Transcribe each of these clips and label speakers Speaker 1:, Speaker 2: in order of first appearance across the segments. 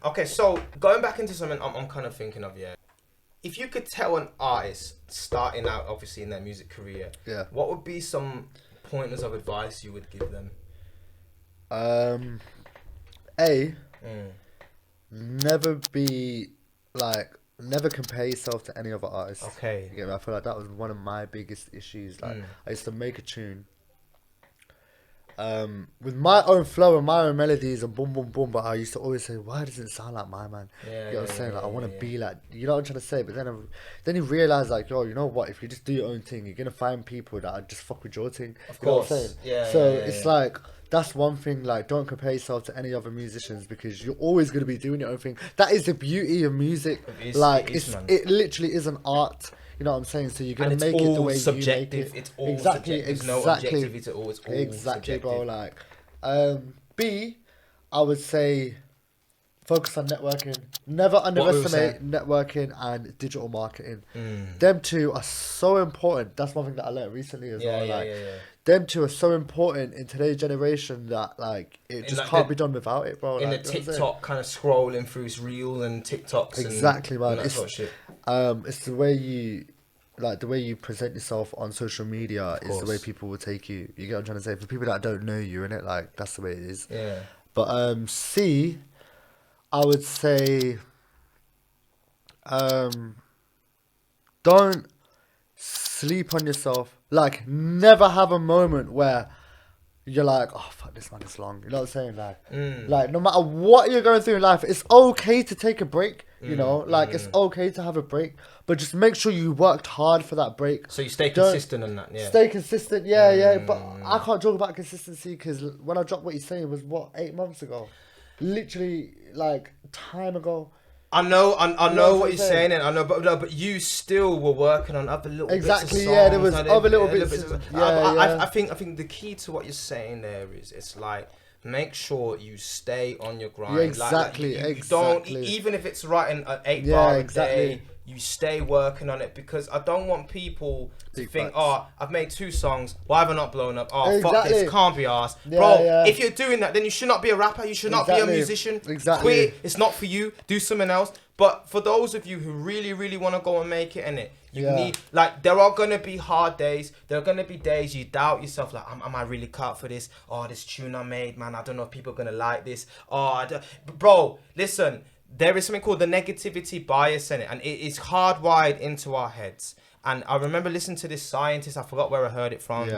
Speaker 1: Okay, so going back into something I'm kind of thinking of, yeah. If you could tell an artist starting out, obviously, in their music career, what would be some pointers of advice you would give them?
Speaker 2: Never compare yourself to any other artist.
Speaker 1: Okay.
Speaker 2: You get me? I feel like that was one of my biggest issues. Like, I used to make a tune with my own flow and my own melodies and boom, boom, boom. But I used to always say, why does it sound like my man? You know what I'm saying? Like, I want to be like, you know what I'm trying to say? But then you realize, like, yo, you know what? If you just do your own thing, you're going to find people that are just fuck with your thing.
Speaker 1: Of course.
Speaker 2: You know what I'm saying? So it's
Speaker 1: yeah.
Speaker 2: like, that's one thing. Like, don't compare yourself to any other musicians because you're always going to be doing your own thing. That is the beauty of music. It literally is an art. You know what I'm saying? So you're gonna make it the way
Speaker 1: subjective.
Speaker 2: you make it.
Speaker 1: It's all subjective. There's no objectivity to all. It's all subjective.
Speaker 2: Bro. Like, B, I would say, focus on networking. Never underestimate networking and digital marketing. Them two are so important. That's one thing that I learned recently as well. Them two are so important in today's generation that, like, it just can't be done without it, bro.
Speaker 1: In
Speaker 2: like,
Speaker 1: the TikTok kind of scrolling through Reels and TikToks.
Speaker 2: Exactly, man.
Speaker 1: And that sort of shit.
Speaker 2: It's the way you present yourself on social media is the way people will take you. You get what I'm trying to say? For people that don't know you, innit? Like, that's the way it is.
Speaker 1: Yeah.
Speaker 2: But C, I would say, don't sleep on yourself. Like, never have a moment where you're like, oh, fuck, this man is long. You know what I'm saying? Like, no matter what you're going through in life, it's okay to take a break. You know, like, it's okay to have a break, but just make sure you worked hard for that break.
Speaker 1: So you stay consistent on that, yeah.
Speaker 2: Stay consistent, yeah. But I can't talk about consistency because when I dropped What You're Saying was 8 months ago, literally, like, time ago.
Speaker 1: I know what you're saying, and I know, but you still were working on other little bits of songs.
Speaker 2: Yeah, there was other little bits.
Speaker 1: I think the key to what you're saying there is, it's like, make sure you stay on your grind.
Speaker 2: Yeah, exactly.
Speaker 1: You don't, even if it's writing an 8 bar a day, you stay working on it, because I don't want people to think, oh, I've made 2 songs, why have I not blown up? Oh, fuck this, can't be arsed. Bro, if you're doing that, then you should not be a rapper, you should not be a musician. Quit, it's not for you, do something else. But for those of you who really, really want to go and make it in it, you need, like, there are going to be hard days. There are going to be days you doubt yourself, like, am I really cut for this? Oh, this tune I made, man, I don't know if people are going to like this. Bro, listen, there is something called the negativity bias in it, and it is hardwired into our heads. And I remember listening to this scientist, I forgot where I heard it from,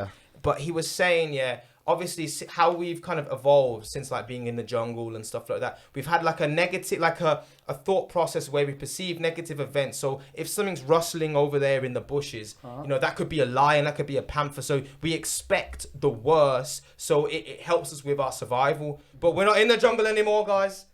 Speaker 1: but he was saying, obviously how we've kind of evolved since, like, being in the jungle and stuff like that. We've had like a negative, like a thought process where we perceive negative events. So if something's rustling over there in the bushes, you know, that could be a lion, that could be a panther. So we expect the worst. So it helps us with our survival. But we're not in the jungle anymore, guys.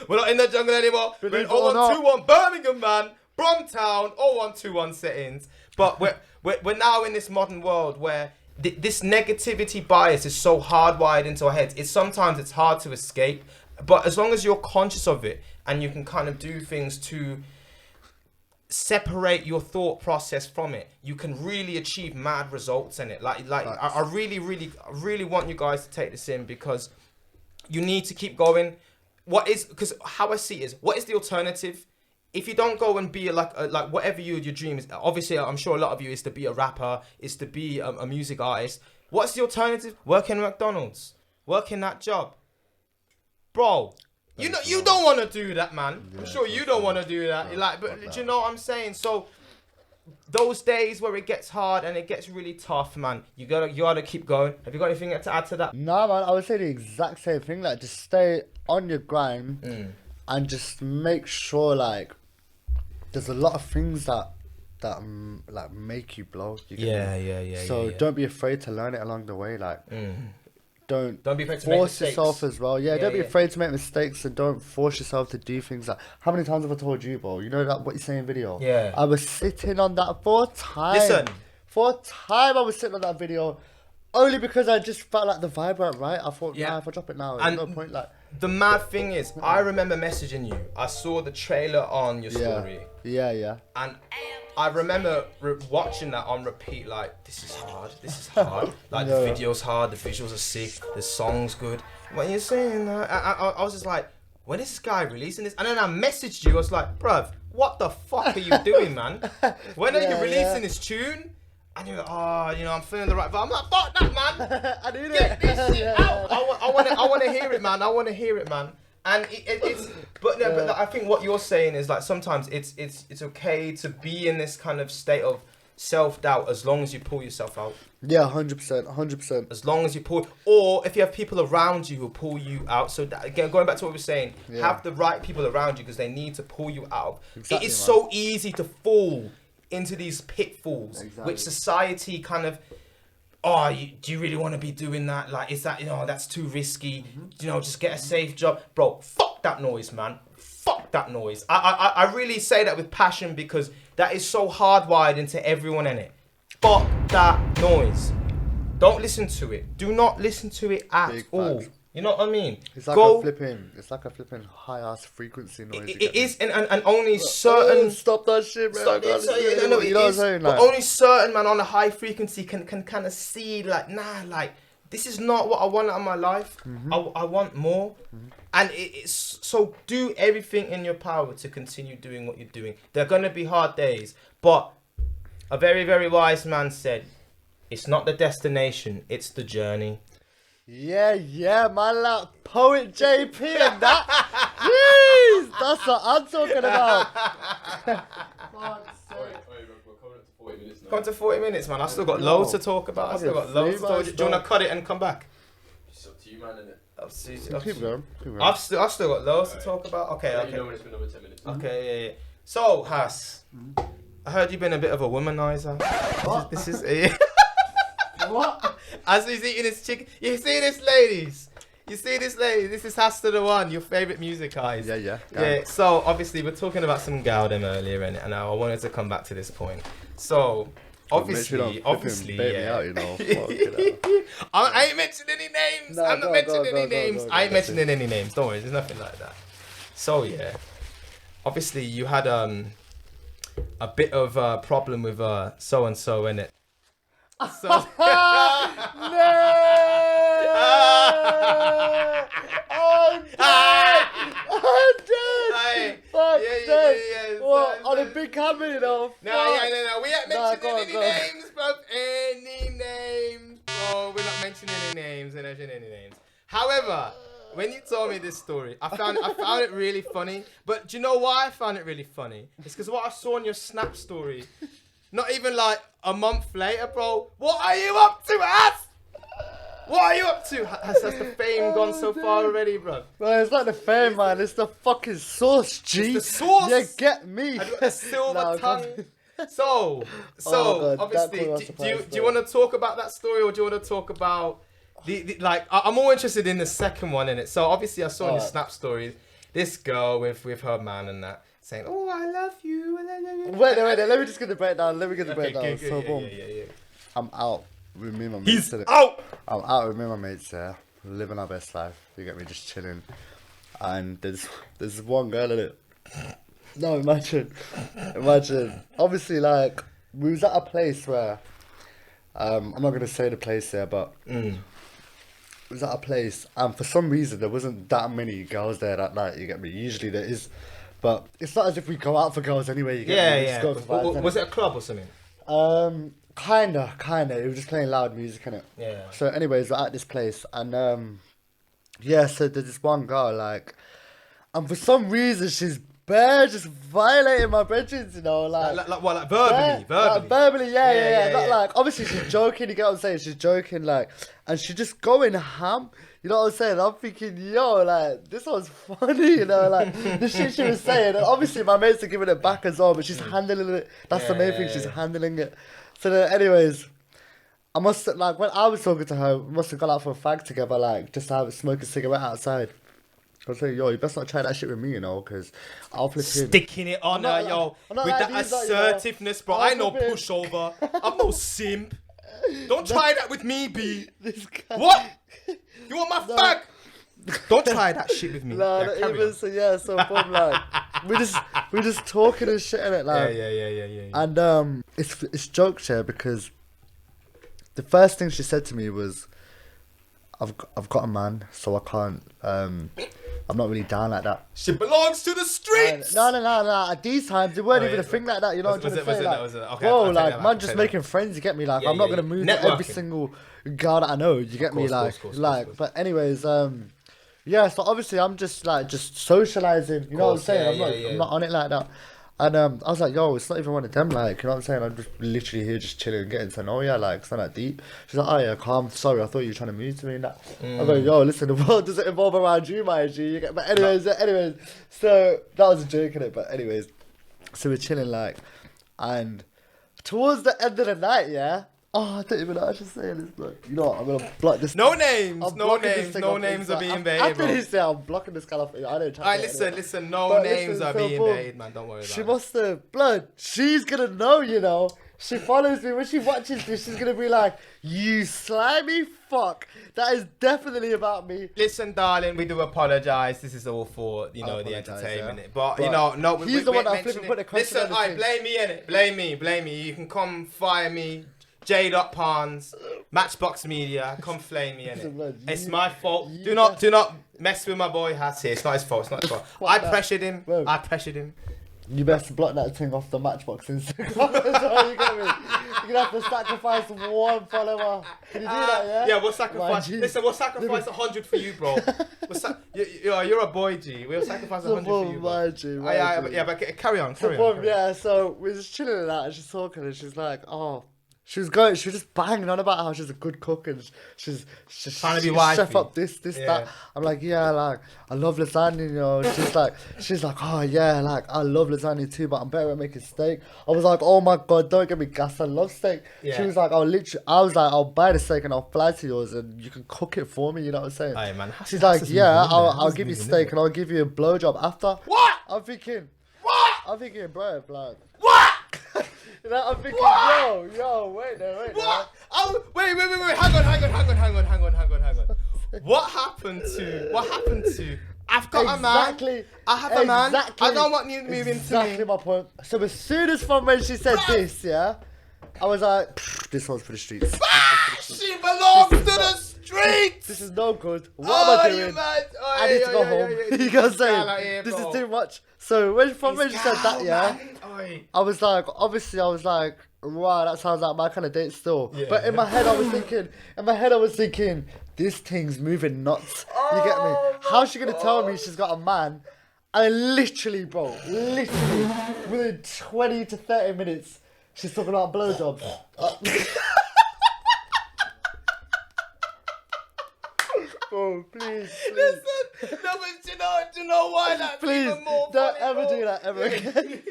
Speaker 1: We're not in the jungle anymore. We're in 0121 Birmingham, man. Bromtown, 0121 settings. But we're now in this modern world where this negativity bias is so hardwired into our heads. Sometimes it's hard to escape, but as long as you're conscious of it and you can kind of do things to separate your thought process from it, you can really achieve mad results in it. I really want you guys to take this in, because you need to keep going. Because how I see it is, what is the alternative? If you don't go and be like whatever your dream is, obviously I'm sure a lot of you is to be a rapper, is to be a music artist. What's the alternative? Working at McDonald's, working that job, bro. You don't want to do that, man. I'm sure you don't want to do that. But do you know what I'm saying? So those days where it gets hard and it gets really tough, man, you gotta keep going. Have you got anything to add to that?
Speaker 2: Nah, man, I would say the exact same thing. Like, just stay on your grind and just make sure, like, there's a lot of things that like make you blow. So don't be afraid to learn it along the way. Like, don't be afraid to force yourself as well. Don't be afraid to make mistakes, and don't force yourself to do things. Like, how many times have I told you, bro? You know that What You're Saying video?
Speaker 1: Yeah.
Speaker 2: I was sitting on that for a time. I was sitting on that video only because I just felt like the vibe weren't right. I thought, nah, if I drop it now, there's no point. Like,
Speaker 1: the mad thing is, I remember messaging you. I saw the trailer on your story.
Speaker 2: Yeah.
Speaker 1: And I remember watching that on repeat, like, this is hard. Like, the video's hard, the visuals are sick, the song's good. What are you saying? I was just like, when is this guy releasing this? And then I messaged you. I was like, bruv, what the fuck are you doing, man? When are you releasing this tune? And you're like, oh, you know, I'm feeling the right vibe. I'm like, fuck that, man.
Speaker 2: I need
Speaker 1: Get this shit out. I want to hear it, man. I want to hear it, man. And it's, but I think what you're saying is like sometimes it's okay to be in this kind of state of self-doubt as long as you pull yourself out.
Speaker 2: Yeah, 100%.
Speaker 1: As long as you pull, or if you have people around you who pull you out. So that, again, going back to what we were saying, have the right people around you because they need to pull you out. Exactly, it is so easy to fall into these pitfalls, which society kind of, do you really want to be doing that? Like, is that, that's too risky. You know, just get a safe job. Bro, fuck that noise, man. Fuck that noise. I really say that with passion because that is so hardwired into everyone in it. Fuck that noise. Don't listen to it. Do not listen to it at all. You know what I mean?
Speaker 2: It's like a flipping high ass frequency noise.
Speaker 1: It is, and only certain.
Speaker 2: Stop that shit, man.
Speaker 1: You know what I'm saying? But only certain man on a high frequency can kind of see like, this is not what I want out of my life. I want more. And it's so do everything in your power to continue doing what you're doing. There are gonna be hard days, but a very, very wise man said, "It's not the destination; it's the journey."
Speaker 2: Yeah, man, like poet JP and that. Jeez, that's what I'm talking about.
Speaker 1: Come to 40 minutes, man. I've still got loads to talk about. Do you want to cut it and come back?
Speaker 3: It's up to you, man, innit?
Speaker 2: Keep going.
Speaker 1: I've still got loads to talk about. Okay.
Speaker 3: You know when it's been over 10 minutes.
Speaker 1: Okay, yeah. So, Has, I heard you've been a bit of a womanizer.
Speaker 2: What?
Speaker 1: This is
Speaker 2: What?
Speaker 1: As he's eating his chicken. You see this, ladies? This is HASTOTHE1, your favourite music eyes.
Speaker 2: Yeah.
Speaker 1: So, obviously, we're talking about some Gowdem earlier, and I wanted to come back to this point. So, obviously, yeah.
Speaker 2: Me out,
Speaker 1: I ain't mentioning any names. I'm not mentioning any names. I ain't mentioning any names. Don't worry, there's nothing like that. So, yeah. Obviously, you had a bit of a problem with so-and-so, innit? So...
Speaker 2: No! I'm dead! Fuck that! What? On a big camera, you know?
Speaker 1: No. We ain't mentioning any names, bro. Any names, bro. We're not mentioning any names. However, when you told me this story, I found it really funny. But do you know why I found it really funny? It's because what I saw in your Snap story, not even like a month later, bro. What are you up to, Ass? What are you up to? Has the fame gone so far already, bro?
Speaker 2: Well, it's not the fame, man. It's the fucking sauce, G.
Speaker 1: It's the sauce.
Speaker 2: You get me.
Speaker 1: I got a silver tongue. So obviously, do you want to talk about that story, or do you want to talk about the I'm more interested in the second one in it. So obviously, I saw in your Snap stories this girl with her man and that saying, "Oh, I love you."
Speaker 2: Wait. Let me just get the breakdown.
Speaker 1: Good.
Speaker 2: So boom.
Speaker 1: Yeah.
Speaker 2: I'm out with me and my mates.
Speaker 1: He's out.
Speaker 2: I'm out with me and my mates there, living our best life. You get me, just chilling. And there's one girl in it. No, imagine. Obviously, like, we was at a place where, I'm not gonna say the place there, but we was at a place, and for some reason there wasn't that many girls there that night. You get me. Usually there is, but it's not as if we go out for girls anyway. You get me?
Speaker 1: Yeah. Was it a club or something?
Speaker 2: Kinda. It was just playing loud music, innit?
Speaker 1: Yeah.
Speaker 2: So, anyways, we're at this place, and so there's this one girl, like, and for some reason she's just violating my bedrooms, you know, like
Speaker 1: verbally?
Speaker 2: Like, verbally, yeah. Not
Speaker 1: yeah.
Speaker 2: like, obviously she's joking, you get what I'm saying? She's joking, like, and she's just going ham. You know what I'm saying? I'm thinking, yo, like, this one's funny, you know, like, the shit she was saying. And obviously my mates are giving it back as well, but she's handling it. That's the main thing, she's handling it. So then, anyways, I must, like, when I was talking to her, we must have gone out for a fag together, like, just to have smoke a cigarette outside. I was saying, yo, you best not try that shit with me, you know, because I'll flip in.
Speaker 1: Sticking it on her, yo, with that assertiveness, bro. I ain't no pushover. I'm no simp. Don't try that with me, B.
Speaker 2: This guy.
Speaker 1: What? You want my fag? Don't try that shit with me.
Speaker 2: No, not even. So boom, like, we're just talking and shit in it, like.
Speaker 1: Yeah.
Speaker 2: And it's jokes here because the first thing she said to me was, I've got a man, so I can't. I'm not really down like that.
Speaker 1: She belongs to the streets.
Speaker 2: No. At these times, it weren't even a thing like that. You know what I'm trying to say? Like, bro, like, man, just making friends. You get me? Like, I'm not gonna move to every single girl that I know. You get me? Like, But anyways, yeah. So obviously, I'm just socializing. You know what I'm saying? I'm not on it like that. And I was like, yo, it's not even one of them, like, you know what I'm saying? I'm just literally here just chilling and getting to know you, like, it's not that deep. She's like, oh yeah, calm, sorry, I thought you were trying to move to me and that. I go, yo, listen, the world doesn't evolve around you, my G. You get, but anyways, so that was a joke in it, but anyways, so we're chilling, like, and towards the end of the night, yeah, oh, I don't even know what I should say this, but you know what, I'm gonna block this.
Speaker 1: No names are being made,
Speaker 2: after this, I'm blocking this guy off. I don't.
Speaker 1: Alright, listen, no names are being made, man. Don't worry about it.
Speaker 2: She must have blood. She's gonna know, you know. She follows me when she watches this. She's gonna be like, "You slimy fuck." That is definitely about me.
Speaker 1: Listen, darling, we do apologize. This is all for the entertainment. Yeah. But you know, no,
Speaker 2: he's the one that flipping put the question.
Speaker 1: Listen, I blame me in it. Blame me. You can come fire me. J.Pawns, Matchbox Media, come flame me in it. It's my fault. Do not mess with my boy Has here. It's not his fault. I pressured him.
Speaker 2: You best block that thing off the Matchbox Instagram. That's all you get me. You're gonna have to sacrifice one follower. Can you do that? Yeah.
Speaker 1: Yeah, we'll sacrifice. Listen, we'll sacrifice 100 for you, bro. You're a boy, G. We'll sacrifice 100 for you, bro. Yeah, but carry on.
Speaker 2: Yeah. So we're just chilling and that, and she's talking, and she's like, oh. She was just banging on about how she's a good cook and she's
Speaker 1: trying to be wifey.
Speaker 2: Chef up this, that. I'm like, yeah, like, I love lasagna, you know. She's like, oh yeah, like, I love lasagna too, but I'm better at making steak. I was like, oh my God, don't get me gas, I love steak. Yeah. She was like, I'll buy the steak and I'll fly to yours and you can cook it for me, you know what I'm saying?
Speaker 1: Aye, man.
Speaker 2: She's like, yeah, I'll give you steak and I'll give you a blowjob after.
Speaker 1: What?
Speaker 2: I'm thinking, bro, like.
Speaker 1: What?
Speaker 2: You know, I'm thinking, yo, wait there.
Speaker 1: What? Oh, wait. Hang on. What happened to? I've got a man. I have a man. I don't want you moving to me.
Speaker 2: Exactly my point. So as soon as from when she said this, yeah, I was like, this one's for the streets.
Speaker 1: She belongs to the streets.
Speaker 2: This is no good. What am I doing? I need to go home. You gotta say, this is too much. So when she said that, yeah, I was like, wow, that sounds like my kind of date still. Yeah. But in my head, I was thinking, this thing's moving nuts. You get me? How's she gonna tell me she's got a man? And literally, within 20 to 30 minutes, she's talking about blowjobs. Oh, please.
Speaker 1: Listen, no, but do you know why that's even more
Speaker 2: don't
Speaker 1: funny,
Speaker 2: ever do that ever again.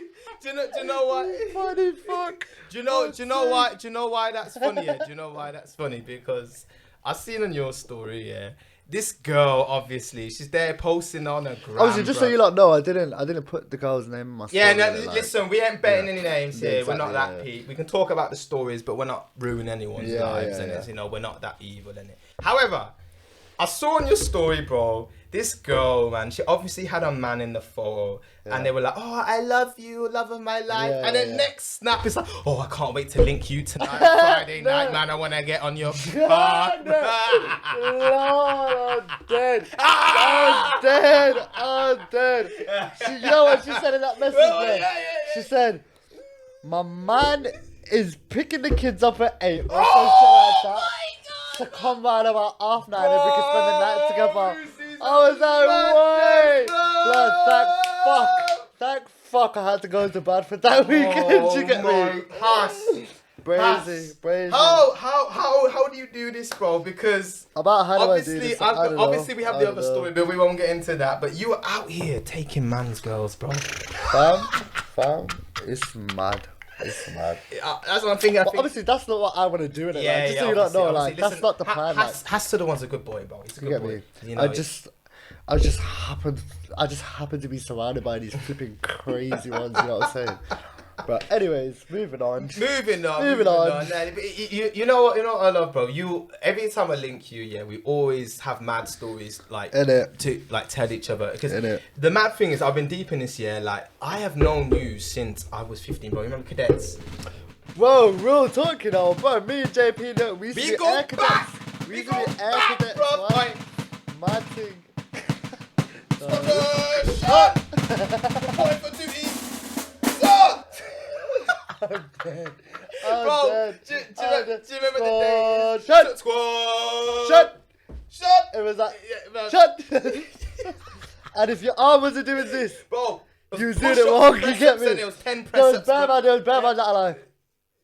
Speaker 1: do you know why?
Speaker 2: Funny fuck.
Speaker 1: Do you know why that's funny? Yeah? Do you know why that's funny? Because I've seen on your story, yeah. This girl, obviously, she's there posting on her gram.
Speaker 2: Obviously, just so you lot know, I didn't put the girl's name in my story.
Speaker 1: Yeah, no, listen, we ain't betting any names here. Exactly, we're not that peak. We can talk about the stories, but we're not ruining anyone's lives, and you know, we're not that evil, innit? However, I saw on your story, bro, this girl, man, she obviously had a man in the photo, and they were like, oh, I love you, love of my life. And then next snap, it's like, oh, I can't wait to link you tonight, Friday night, man. I want to get on your car.
Speaker 2: Lord, I'm dead. You know what she said in that message, She said, my man is picking the kids up at 8 or something like that. To come round about 9:30 and we can spend the night together. I was like, wait! Blood, thank fuck I had to go to bed for that weekend. You get me? Brazy.
Speaker 1: How do you do this, bro? Because obviously we have the other story, but we won't get into that. But you were out here taking man's girls, bro.
Speaker 2: Fam, it's mad. It's mad.
Speaker 1: That's what I'm thinking.
Speaker 2: Obviously, that's not what I want to do in it. Yeah, just so you don't know, like, that's not the plan.
Speaker 1: HASTOTHE1's a good boy, bro. He's a good boy. You know,
Speaker 2: I just happened to be surrounded by these flipping crazy ones. You know what I'm saying? But anyways, moving on.
Speaker 1: Moving on. You know what I love, bro? Every time I link you, we always have mad stories to tell each other. Because the mad thing is, I've been deep in this year. Like, I have known you since I was 15, bro. You remember cadets?
Speaker 2: Whoa, real talk, you know, bro. Me and JP, we used to be air cadets. We used to be air cadets,
Speaker 1: bro.
Speaker 2: mad thing.
Speaker 1: Shot! Point for duty. Shot!
Speaker 2: I'm dead.
Speaker 1: Bro, do you remember the day?
Speaker 2: Shot!
Speaker 1: Squad!
Speaker 2: Shot!
Speaker 1: Shot!
Speaker 2: It was like,
Speaker 1: Yeah, man.
Speaker 2: shot! And if your arm wasn't doing this,
Speaker 1: Bro,
Speaker 2: you was doing it wrong, you get me?
Speaker 1: It was 10
Speaker 2: there
Speaker 1: press
Speaker 2: was
Speaker 1: ups.
Speaker 2: bare man that are like,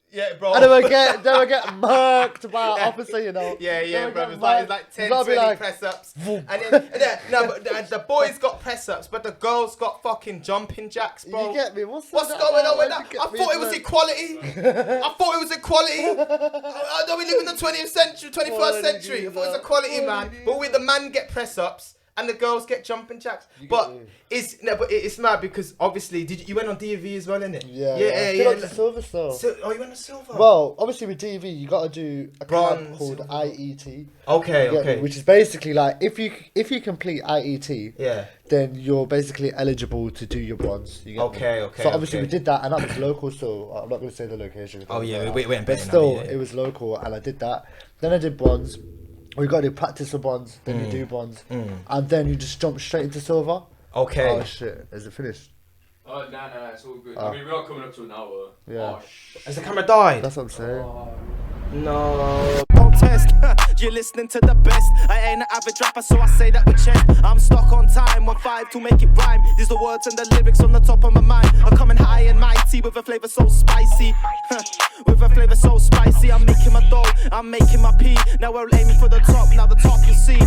Speaker 1: Yeah, bro.
Speaker 2: and they would get murked by an officer, you know.
Speaker 1: Yeah,
Speaker 2: would
Speaker 1: bro.
Speaker 2: get
Speaker 1: It's
Speaker 2: murked.
Speaker 1: like
Speaker 2: You
Speaker 1: 10,
Speaker 2: gotta
Speaker 1: 20
Speaker 2: be like,
Speaker 1: press ups. And then, no, but the boys got press ups, but the girls got fucking jumping jacks, bro.
Speaker 2: You get me? What's
Speaker 1: going on with that? I thought it was equality. I thought it was equality. I know we live in the 20th century, 21st century. I thought it was equality, man. But with the man get press ups and the girls get jumping jacks. But it's mad because obviously you went on DV as well, innit?
Speaker 2: Yeah.
Speaker 1: Yeah.
Speaker 2: Silver still.
Speaker 1: Oh, you went on silver.
Speaker 2: Well, obviously with DV, you got to do a
Speaker 1: Bronze,
Speaker 2: camp called
Speaker 1: silver.
Speaker 2: IET.
Speaker 1: Okay.
Speaker 2: Which is basically like if you complete IET,
Speaker 1: Yeah.
Speaker 2: then you're basically eligible to do your bronze. You get me?
Speaker 1: Okay.
Speaker 2: So obviously we did that, and that was local. So I'm not going to say the location.
Speaker 1: Oh yeah, we went
Speaker 2: But
Speaker 1: better.
Speaker 2: still, it was local, and I did that. Then I did bronze. We got to do practice for bronze. Then you do bronze, and then you just jump straight into silver.
Speaker 1: Okay.
Speaker 2: Oh shit! Is it finished?
Speaker 3: Oh, nah, it's all good. I mean, we're not coming up to an hour.
Speaker 2: Yeah.
Speaker 3: Oh,
Speaker 1: Has the camera died?
Speaker 2: That's what I'm saying.
Speaker 1: No.
Speaker 4: Contest, you're listening to the best. I ain't an average rapper, so I say that with chest. I'm stuck on time, 1-5 to make it rhyme. These the words and the lyrics on the top of my mind. I'm coming high and mighty with a flavour so spicy. With a flavour so spicy, I'm making my dough, I'm making my pee. Now we're aiming for the top, now the top you see.